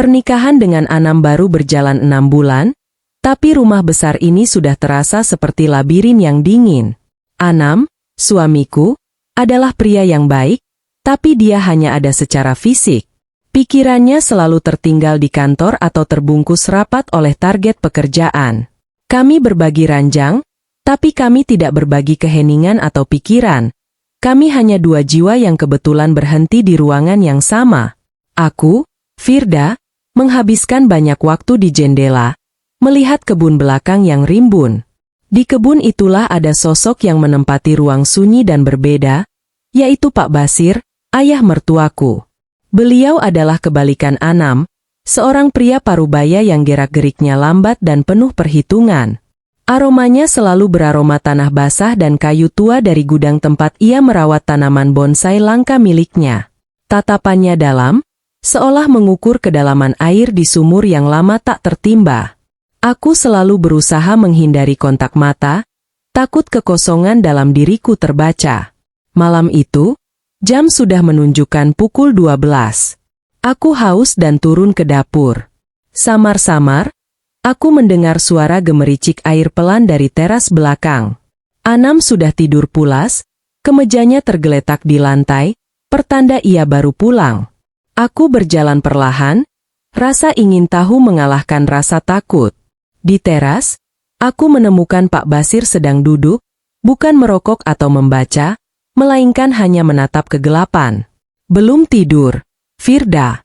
Pernikahan dengan Anam baru berjalan 6 bulan, tapi rumah besar ini sudah terasa seperti labirin yang dingin. Anam, suamiku, adalah pria yang baik, tapi dia hanya ada secara fisik. Pikirannya selalu tertinggal di kantor atau terbungkus rapat oleh target pekerjaan. Kami berbagi ranjang, tapi kami tidak berbagi keheningan atau pikiran. Kami hanya dua jiwa yang kebetulan berhenti di ruangan yang sama. Aku, Firda, menghabiskan banyak waktu di jendela, melihat kebun belakang yang rimbun. Di kebun itulah ada sosok yang menempati ruang sunyi dan berbeda, yaitu Pak Basir, ayah mertuaku. Beliau adalah kebalikan Anam, seorang pria parubaya yang gerak-geriknya lambat dan penuh perhitungan. Aromanya selalu beraroma tanah basah dan kayu tua dari gudang tempat ia merawat tanaman bonsai langka miliknya. Tatapannya dalam, seolah mengukur kedalaman air di sumur yang lama tak tertimba. Aku selalu berusaha menghindari kontak mata, takut kekosongan dalam diriku terbaca. Malam itu, jam sudah menunjukkan pukul 12. Aku haus dan turun ke dapur. Samar-samar, aku mendengar suara gemericik air pelan dari teras belakang. Anam sudah tidur pulas, kemejanya tergeletak di lantai, pertanda ia baru pulang. Aku berjalan perlahan, rasa ingin tahu mengalahkan rasa takut. Di teras, aku menemukan Pak Basir sedang duduk, bukan merokok atau membaca, melainkan hanya menatap kegelapan. Belum tidur, Firda.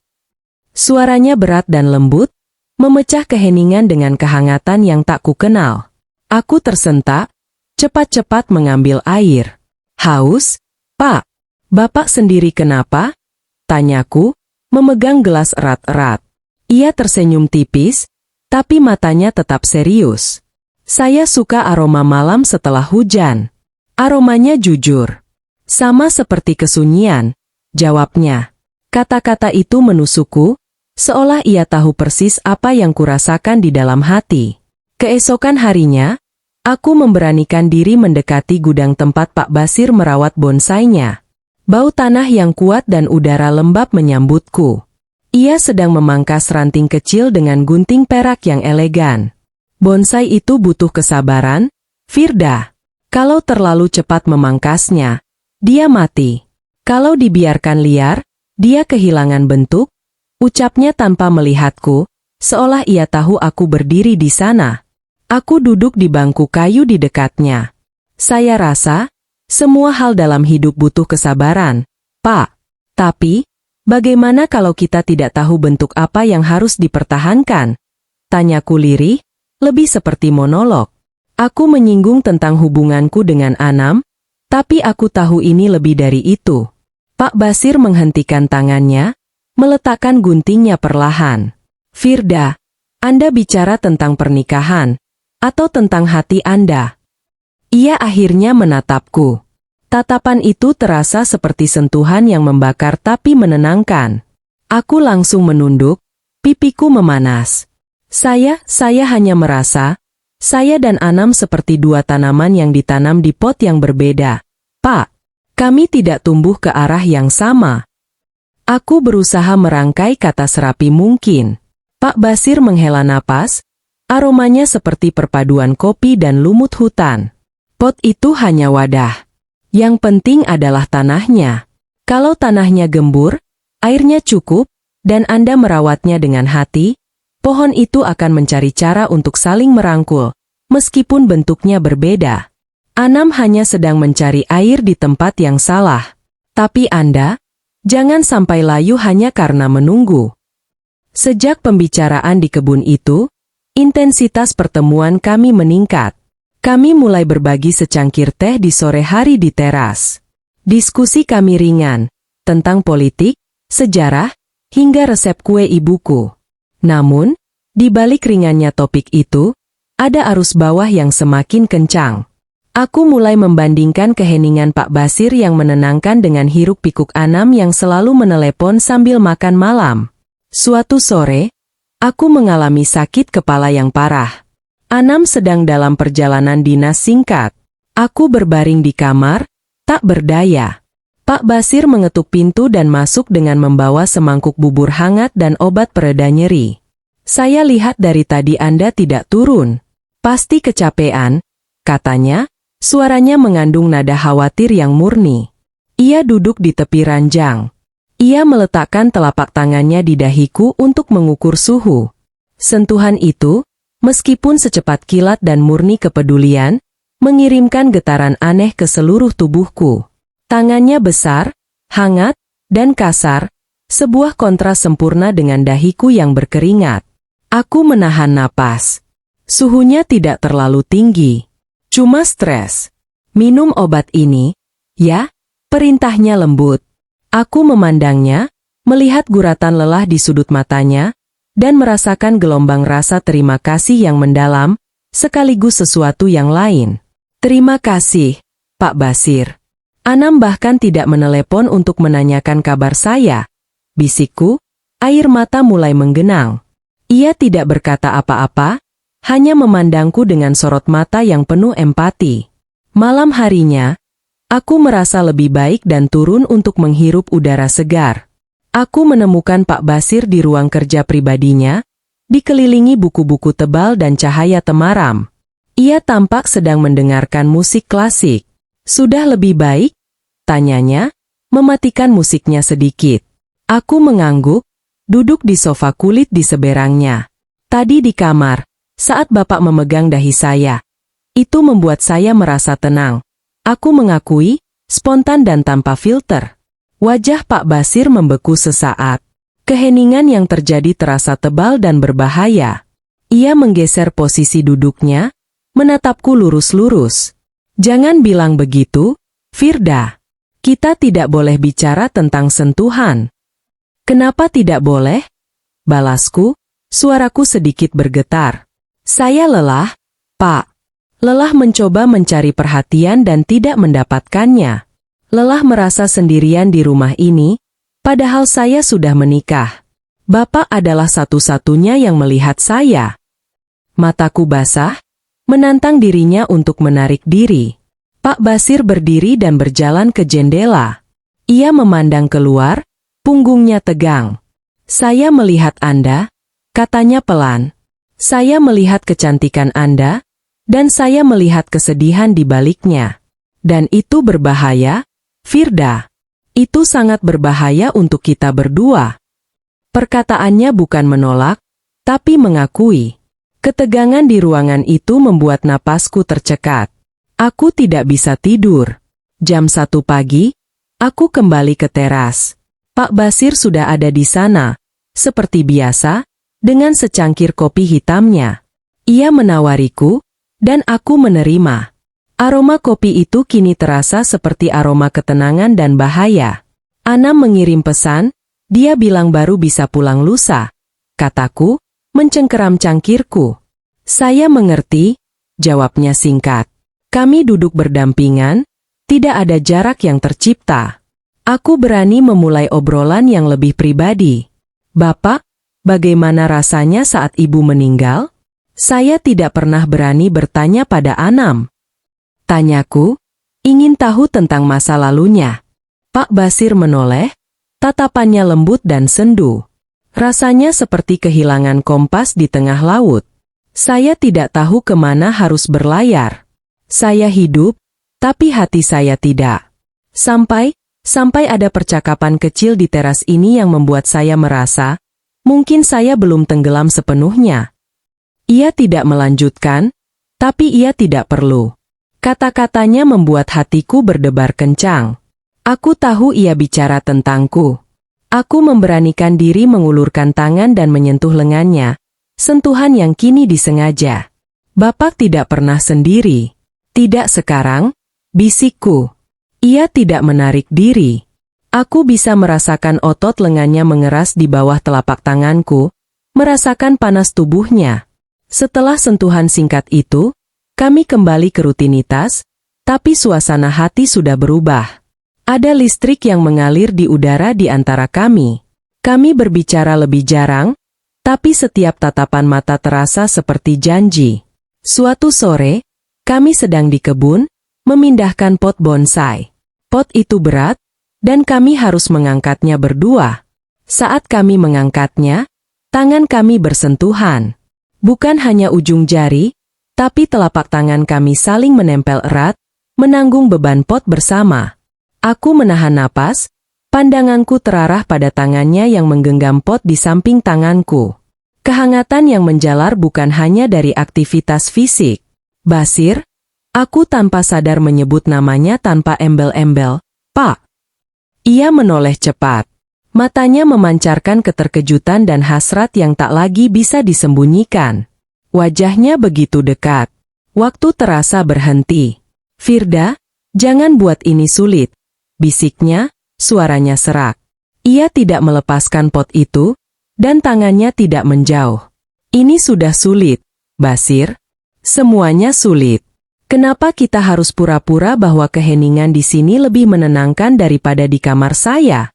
Suaranya berat dan lembut, memecah keheningan dengan kehangatan yang tak kukenal. Aku tersentak, cepat-cepat mengambil air. Haus, Pak? Bapak sendiri kenapa? Tanyaku, memegang gelas erat-erat. Ia tersenyum tipis, tapi matanya tetap serius. Saya suka aroma malam setelah hujan. Aromanya jujur. Sama seperti kesunyian, jawabnya. Kata-kata itu menusukku, seolah ia tahu persis apa yang kurasakan di dalam hati. Keesokan harinya, aku memberanikan diri mendekati gudang tempat Pak Basir merawat bonsainya. Bau tanah yang kuat dan udara lembab menyambutku. Ia sedang memangkas ranting kecil dengan gunting perak yang elegan. Bonsai itu butuh kesabaran, Firda. Kalau terlalu cepat memangkasnya, dia mati. Kalau dibiarkan liar, dia kehilangan bentuk, ucapnya tanpa melihatku, seolah ia tahu aku berdiri di sana. Aku duduk di bangku kayu di dekatnya. Saya rasa, semua hal dalam hidup butuh kesabaran, Pak. Tapi, bagaimana kalau kita tidak tahu bentuk apa yang harus dipertahankan? Tanyaku lirih, lebih seperti monolog. Aku menyinggung tentang hubunganku dengan Anam, tapi aku tahu ini lebih dari itu. Pak Basir menghentikan tangannya, meletakkan guntingnya perlahan. Firda, Anda bicara tentang pernikahan, atau tentang hati Anda? Ia akhirnya menatapku. Tatapan itu terasa seperti sentuhan yang membakar tapi menenangkan. Aku langsung menunduk, pipiku memanas. Saya hanya merasa, saya dan Anam seperti dua tanaman yang ditanam di pot yang berbeda. Pak, kami tidak tumbuh ke arah yang sama. Aku berusaha merangkai kata serapi mungkin. Pak Basir menghela napas, aromanya seperti perpaduan kopi dan lumut hutan. Pot itu hanya wadah. Yang penting adalah tanahnya. Kalau tanahnya gembur, airnya cukup, dan Anda merawatnya dengan hati, pohon itu akan mencari cara untuk saling merangkul, meskipun bentuknya berbeda. Anam hanya sedang mencari air di tempat yang salah. Tapi Anda, jangan sampai layu hanya karena menunggu. Sejak pembicaraan di kebun itu, intensitas pertemuan kami meningkat. Kami mulai berbagi secangkir teh di sore hari di teras. Diskusi kami ringan, tentang politik, sejarah, hingga resep kue ibuku. Namun, di balik ringannya topik itu, ada arus bawah yang semakin kencang. Aku mulai membandingkan keheningan Pak Basir yang menenangkan dengan hiruk-pikuk Anam yang selalu menelepon sambil makan malam. Suatu sore, aku mengalami sakit kepala yang parah. Anam sedang dalam perjalanan dinas singkat. Aku berbaring di kamar, tak berdaya. Pak Basir mengetuk pintu dan masuk dengan membawa semangkuk bubur hangat dan obat pereda nyeri. Saya lihat dari tadi Anda tidak turun. Pasti kecapean, katanya, suaranya mengandung nada khawatir yang murni. Ia duduk di tepi ranjang. Ia meletakkan telapak tangannya di dahiku untuk mengukur suhu. Sentuhan itu, meskipun secepat kilat dan murni kepedulian, mengirimkan getaran aneh ke seluruh tubuhku. Tangannya besar, hangat, dan kasar, sebuah kontras sempurna dengan dahiku yang berkeringat. Aku menahan napas. Suhunya tidak terlalu tinggi. Cuma stres. Minum obat ini, ya, perintahnya lembut. Aku memandangnya, melihat guratan lelah di sudut matanya, dan merasakan gelombang rasa terima kasih yang mendalam, sekaligus sesuatu yang lain. Terima kasih, Pak Basir. Anam bahkan tidak menelepon untuk menanyakan kabar saya. Bisikku, air mata mulai menggenang. Ia tidak berkata apa-apa, hanya memandangku dengan sorot mata yang penuh empati. Malam harinya, aku merasa lebih baik dan turun untuk menghirup udara segar. Aku menemukan Pak Basir di ruang kerja pribadinya, dikelilingi buku-buku tebal dan cahaya temaram. Ia tampak sedang mendengarkan musik klasik. Sudah lebih baik? Tanyanya, mematikan musiknya sedikit. Aku mengangguk, duduk di sofa kulit di seberangnya. Tadi di kamar, saat Bapak memegang dahi saya. Itu membuat saya merasa tenang. Aku mengakui, spontan dan tanpa filter. Wajah Pak Basir membeku sesaat. Keheningan yang terjadi terasa tebal dan berbahaya. Ia menggeser posisi duduknya, menatapku lurus-lurus. Jangan bilang begitu, Firda. Kita tidak boleh bicara tentang sentuhan. Kenapa tidak boleh? Balasku, suaraku sedikit bergetar. Saya lelah, Pak. Lelah mencoba mencari perhatian dan tidak mendapatkannya. Lelah merasa sendirian di rumah ini, padahal saya sudah menikah. Bapak adalah satu-satunya yang melihat saya. Mataku basah, menantang dirinya untuk menarik diri. Pak Basir berdiri dan berjalan ke jendela. Ia memandang keluar, punggungnya tegang. Saya melihat Anda, katanya pelan. Saya melihat kecantikan Anda, dan saya melihat kesedihan di baliknya. Dan itu berbahaya, Firda. Itu sangat berbahaya untuk kita berdua. Perkataannya bukan menolak, tapi mengakui. Ketegangan di ruangan itu membuat napasku tercekat. Aku tidak bisa tidur. Jam 1 pagi, aku kembali ke teras. Pak Basir sudah ada di sana, seperti biasa, dengan secangkir kopi hitamnya. Ia menawariku, dan aku menerima. Aroma kopi itu kini terasa seperti aroma ketenangan dan bahaya. Anam mengirim pesan, dia bilang baru bisa pulang lusa. Kataku, mencengkeram cangkirku. Saya mengerti, jawabnya singkat. Kami duduk berdampingan, tidak ada jarak yang tercipta. Aku berani memulai obrolan yang lebih pribadi. Bapak, bagaimana rasanya saat ibu meninggal? Saya tidak pernah berani bertanya pada Anam. Tanyaku, ingin tahu tentang masa lalunya. Pak Basir menoleh, tatapannya lembut dan sendu. Rasanya seperti kehilangan kompas di tengah laut. Saya tidak tahu kemana harus berlayar. Saya hidup, tapi hati saya tidak. Sampai ada percakapan kecil di teras ini yang membuat saya merasa, mungkin saya belum tenggelam sepenuhnya. Ia tidak melanjutkan, tapi ia tidak perlu. Kata-katanya membuat hatiku berdebar kencang. Aku tahu ia bicara tentangku. Aku memberanikan diri mengulurkan tangan dan menyentuh lengannya, sentuhan yang kini disengaja. Bapak tidak pernah sendiri. Tidak sekarang, bisikku. Ia tidak menarik diri. Aku bisa merasakan otot lengannya mengeras di bawah telapak tanganku, merasakan panas tubuhnya. Setelah sentuhan singkat itu, kami kembali ke rutinitas, tapi suasana hati sudah berubah. Ada listrik yang mengalir di udara di antara kami. Kami berbicara lebih jarang, tapi setiap tatapan mata terasa seperti janji. Suatu sore, kami sedang di kebun, memindahkan pot bonsai. Pot itu berat, dan kami harus mengangkatnya berdua. Saat kami mengangkatnya, tangan kami bersentuhan. Bukan hanya ujung jari, tapi telapak tangan kami saling menempel erat, menanggung beban pot bersama. Aku menahan napas, pandanganku terarah pada tangannya yang menggenggam pot di samping tanganku. Kehangatan yang menjalar bukan hanya dari aktivitas fisik. Basir, aku tanpa sadar menyebut namanya tanpa embel-embel, Pak. Ia menoleh cepat. Matanya memancarkan keterkejutan dan hasrat yang tak lagi bisa disembunyikan. Wajahnya begitu dekat. Waktu terasa berhenti. Firda, jangan buat ini sulit, bisiknya, suaranya serak. Ia tidak melepaskan pot itu, dan tangannya tidak menjauh. Ini sudah sulit, Basir. Semuanya sulit. Kenapa kita harus pura-pura bahwa keheningan di sini lebih menenangkan daripada di kamar saya?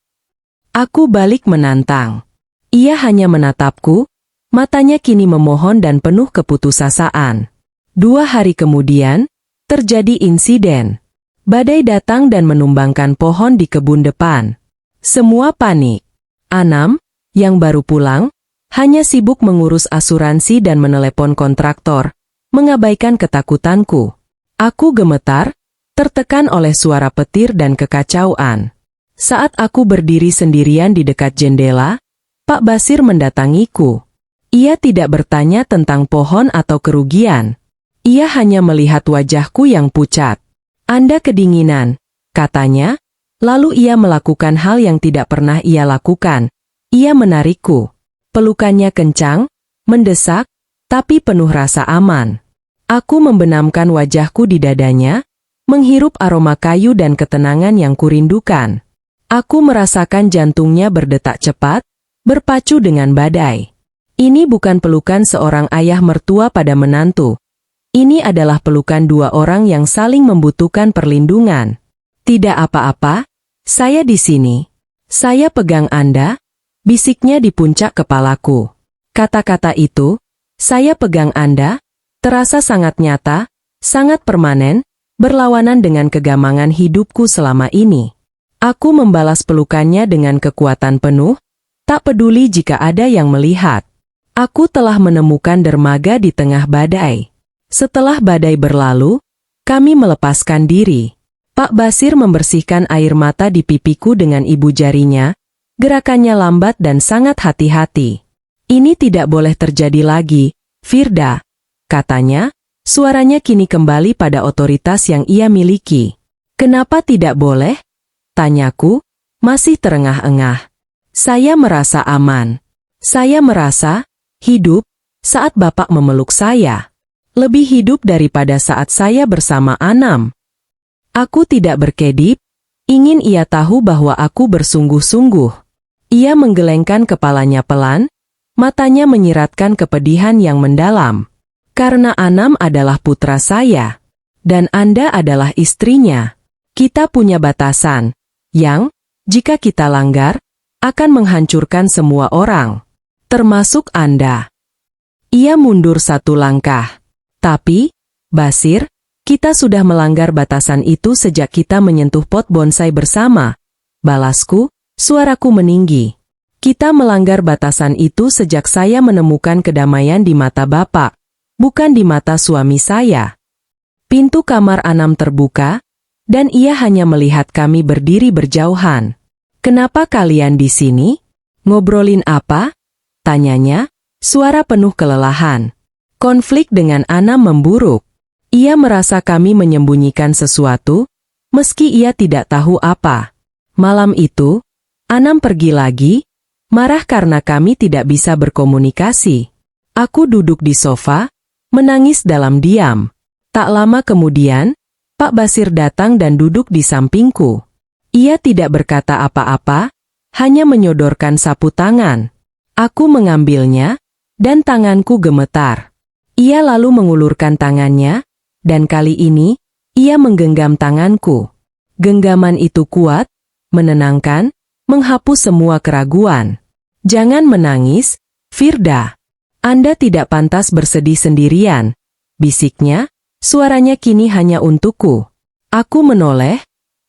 Aku balik menantang. Ia hanya menatapku, matanya kini memohon dan penuh keputusasaan. 2 hari kemudian, terjadi insiden. Badai datang dan menumbangkan pohon di kebun depan. Semua panik. Anam, yang baru pulang, hanya sibuk mengurus asuransi dan menelepon kontraktor, mengabaikan ketakutanku. Aku gemetar, tertekan oleh suara petir dan kekacauan. Saat aku berdiri sendirian di dekat jendela, Pak Basir mendatangiku. Ia tidak bertanya tentang pohon atau kerugian. Ia hanya melihat wajahku yang pucat. Anda kedinginan, katanya, lalu ia melakukan hal yang tidak pernah ia lakukan. Ia menarikku. Pelukannya kencang, mendesak, tapi penuh rasa aman. Aku membenamkan wajahku di dadanya, menghirup aroma kayu dan ketenangan yang kurindukan. Aku merasakan jantungnya berdetak cepat, berpacu dengan badai. Ini bukan pelukan seorang ayah mertua pada menantu. Ini adalah pelukan 2 orang yang saling membutuhkan perlindungan. Tidak apa-apa, saya di sini. Saya pegang Anda, bisiknya di puncak kepalaku. Kata-kata itu, saya pegang Anda, terasa sangat nyata, sangat permanen, berlawanan dengan kegamangan hidupku selama ini. Aku membalas pelukannya dengan kekuatan penuh, tak peduli jika ada yang melihat. Aku telah menemukan dermaga di tengah badai. Setelah badai berlalu, kami melepaskan diri. Pak Basir membersihkan air mata di pipiku dengan ibu jarinya, gerakannya lambat dan sangat hati-hati. Ini tidak boleh terjadi lagi, Firda, katanya, suaranya kini kembali pada otoritas yang ia miliki. Kenapa tidak boleh? Tanyaku, masih terengah-engah. Saya merasa aman. Saya merasa hidup saat Bapak memeluk saya. Lebih hidup daripada saat saya bersama Anam. Aku tidak berkedip, ingin ia tahu bahwa aku bersungguh-sungguh. Ia menggelengkan kepalanya pelan, matanya menyiratkan kepedihan yang mendalam. Karena Anam adalah putra saya, dan Anda adalah istrinya. Kita punya batasan, yang, jika kita langgar, akan menghancurkan semua orang. Termasuk Anda. Ia mundur 1 langkah. Tapi, Basir, kita sudah melanggar batasan itu sejak kita menyentuh pot bonsai bersama. Balasku, suaraku meninggi. Kita melanggar batasan itu sejak saya menemukan kedamaian di mata Bapak, bukan di mata suami saya. Pintu kamar Anam terbuka, dan ia hanya melihat kami berdiri berjauhan. Kenapa kalian di sini? Ngobrolin apa? Tanyanya, suara penuh kelelahan. Konflik dengan Anam memburuk. Ia merasa kami menyembunyikan sesuatu, meski ia tidak tahu apa. Malam itu, Anam pergi lagi, marah karena kami tidak bisa berkomunikasi. Aku duduk di sofa, menangis dalam diam. Tak lama kemudian, Pak Basir datang dan duduk di sampingku. Ia tidak berkata apa-apa, hanya menyodorkan sapu tangan. Aku mengambilnya, dan tanganku gemetar. Ia lalu mengulurkan tangannya, dan kali ini, ia menggenggam tanganku. Genggaman itu kuat, menenangkan, menghapus semua keraguan. Jangan menangis, Firda. Anda tidak pantas bersedih sendirian, bisiknya. Suaranya kini hanya untukku. Aku menoleh,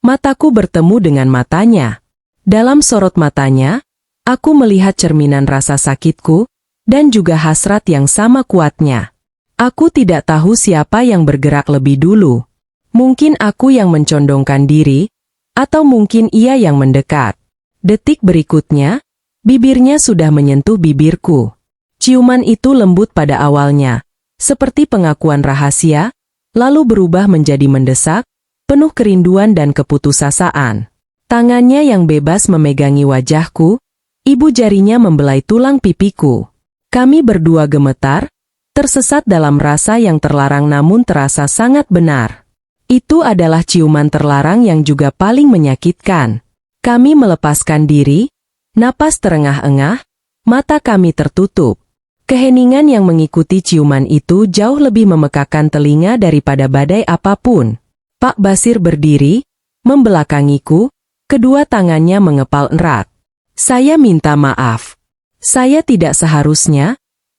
Mataku bertemu dengan matanya. Dalam sorot matanya, aku melihat cerminan rasa sakitku, dan juga hasrat yang sama kuatnya. Aku tidak tahu siapa yang bergerak lebih dulu. Mungkin aku yang mencondongkan diri, atau mungkin ia yang mendekat. Detik berikutnya, bibirnya sudah menyentuh bibirku. Ciuman itu lembut pada awalnya, seperti pengakuan rahasia, lalu berubah menjadi mendesak, penuh kerinduan dan keputusasaan. Tangannya yang bebas memegangi wajahku, ibu jarinya membelai tulang pipiku. Kami berdua gemetar, tersesat dalam rasa yang terlarang namun terasa sangat benar. Itu adalah ciuman terlarang yang juga paling menyakitkan. Kami melepaskan diri, napas terengah-engah, mata kami tertutup. Keheningan yang mengikuti ciuman itu jauh lebih memekakan telinga daripada badai apapun. Pak Basir berdiri, membelakangiku, kedua tangannya mengepal erat. Saya minta maaf. Saya tidak seharusnya,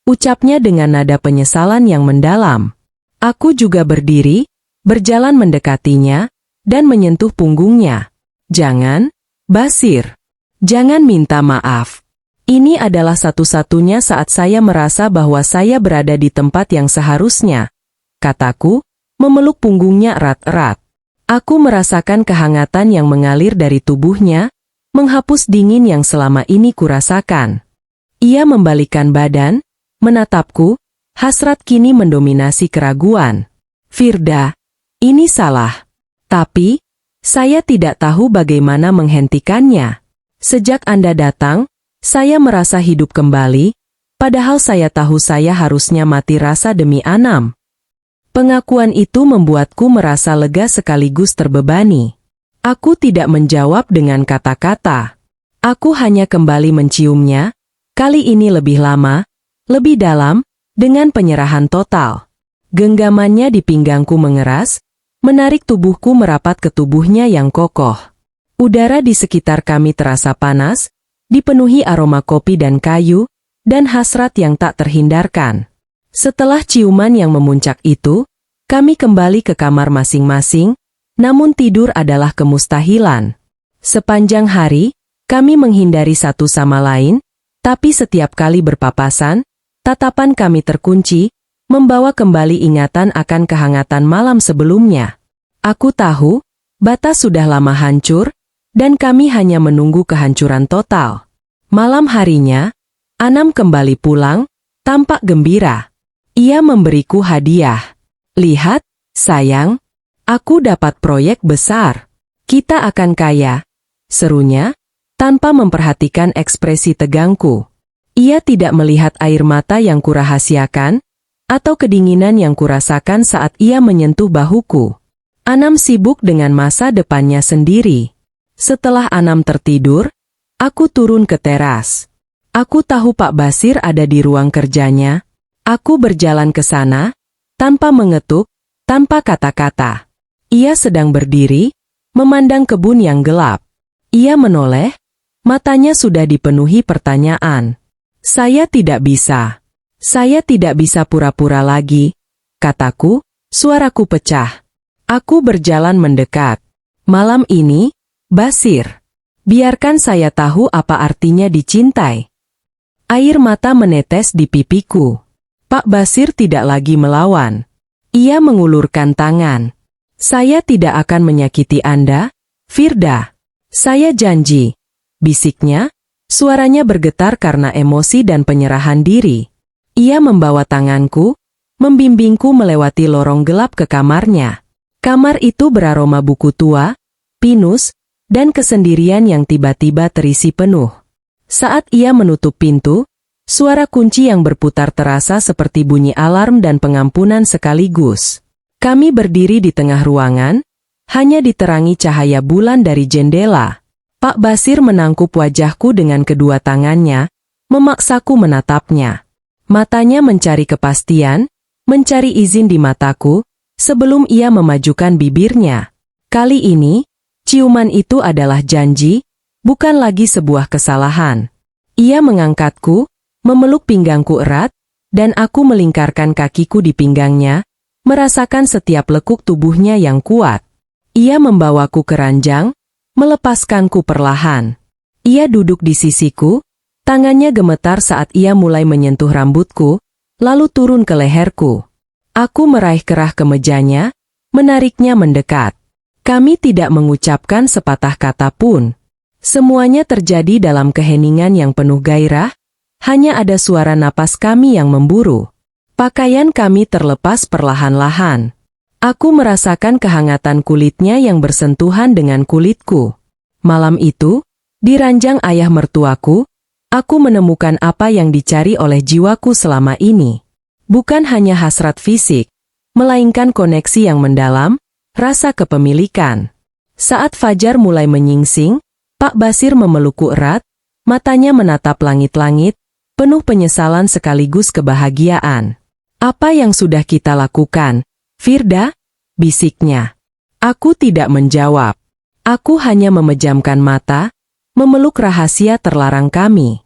ucapnya dengan nada penyesalan yang mendalam. Aku juga berdiri, berjalan mendekatinya, dan menyentuh punggungnya. Jangan, Basir. Jangan minta maaf. Ini adalah satu-satunya saat saya merasa bahwa saya berada di tempat yang seharusnya, kataku, memeluk punggungnya erat-erat. Aku merasakan kehangatan yang mengalir dari tubuhnya, menghapus dingin yang selama ini kurasakan. Ia membalikkan badan, menatapku, hasrat kini mendominasi keraguan. Firda, ini salah. Tapi, saya tidak tahu bagaimana menghentikannya. Sejak Anda datang, saya merasa hidup kembali, padahal saya tahu saya harusnya mati rasa demi Anam. Pengakuan itu membuatku merasa lega sekaligus terbebani. Aku tidak menjawab dengan kata-kata. Aku hanya kembali menciumnya, kali ini lebih lama, lebih dalam, dengan penyerahan total. Genggamannya di pinggangku mengeras, menarik tubuhku merapat ke tubuhnya yang kokoh. Udara di sekitar kami terasa panas, dipenuhi aroma kopi dan kayu, dan hasrat yang tak terhindarkan. Setelah ciuman yang memuncak itu, kami kembali ke kamar masing-masing, namun tidur adalah kemustahilan. Sepanjang hari, kami menghindari satu sama lain, tapi setiap kali berpapasan, tatapan kami terkunci, membawa kembali ingatan akan kehangatan malam sebelumnya. Aku tahu, batas sudah lama hancur, dan kami hanya menunggu kehancuran total. Malam harinya, Anam kembali pulang, tampak gembira. Ia memberiku hadiah. Lihat, sayang, aku dapat proyek besar. Kita akan kaya, serunya, tanpa memperhatikan ekspresi tegangku. Ia tidak melihat air mata yang kurahasiakan, atau kedinginan yang kurasakan saat ia menyentuh bahuku. Anam sibuk dengan masa depannya sendiri. Setelah Anam tertidur, aku turun ke teras. Aku tahu Pak Basir ada di ruang kerjanya. Aku berjalan ke sana, tanpa mengetuk, tanpa kata-kata. Ia sedang berdiri, memandang kebun yang gelap. Ia menoleh, matanya sudah dipenuhi pertanyaan. Saya tidak bisa. Saya tidak bisa pura-pura lagi, kataku, suaraku pecah. Aku berjalan mendekat. Malam ini, Basir, biarkan saya tahu apa artinya dicintai. Air mata menetes di pipiku. Pak Basir tidak lagi melawan. Ia mengulurkan tangan. Saya tidak akan menyakiti Anda, Firda. Saya janji, bisiknya, suaranya bergetar karena emosi dan penyerahan diri. Ia membawa tanganku, membimbingku melewati lorong gelap ke kamarnya. Kamar itu beraroma buku tua, pinus, dan kesendirian yang tiba-tiba terisi penuh. Saat ia menutup pintu, suara kunci yang berputar terasa seperti bunyi alarm dan pengampunan sekaligus. Kami berdiri di tengah ruangan, hanya diterangi cahaya bulan dari jendela. Pak Basir menangkup wajahku dengan kedua tangannya, memaksaku menatapnya. Matanya mencari kepastian, mencari izin di mataku, sebelum ia memajukan bibirnya. Kali ini, ciuman itu adalah janji, bukan lagi sebuah kesalahan. Ia mengangkatku, memeluk pinggangku erat, dan aku melingkarkan kakiku di pinggangnya, merasakan setiap lekuk tubuhnya yang kuat. Ia membawaku ke ranjang, melepaskanku perlahan. Ia duduk di sisiku, tangannya gemetar saat ia mulai menyentuh rambutku, lalu turun ke leherku. Aku meraih kerah kemejanya, menariknya mendekat. Kami tidak mengucapkan sepatah kata pun. Semuanya terjadi dalam keheningan yang penuh gairah, hanya ada suara napas kami yang memburu. Pakaian kami terlepas perlahan-lahan. Aku merasakan kehangatan kulitnya yang bersentuhan dengan kulitku. Malam itu, di ranjang ayah mertuaku, aku menemukan apa yang dicari oleh jiwaku selama ini. Bukan hanya hasrat fisik, melainkan koneksi yang mendalam, rasa kepemilikan. Saat fajar mulai menyingsing, Pak Basir memelukku erat, matanya menatap langit-langit, penuh penyesalan sekaligus kebahagiaan. "Apa yang sudah kita lakukan, Firda?" bisiknya. Aku tidak menjawab. Aku hanya memejamkan mata, memeluk rahasia terlarang kami.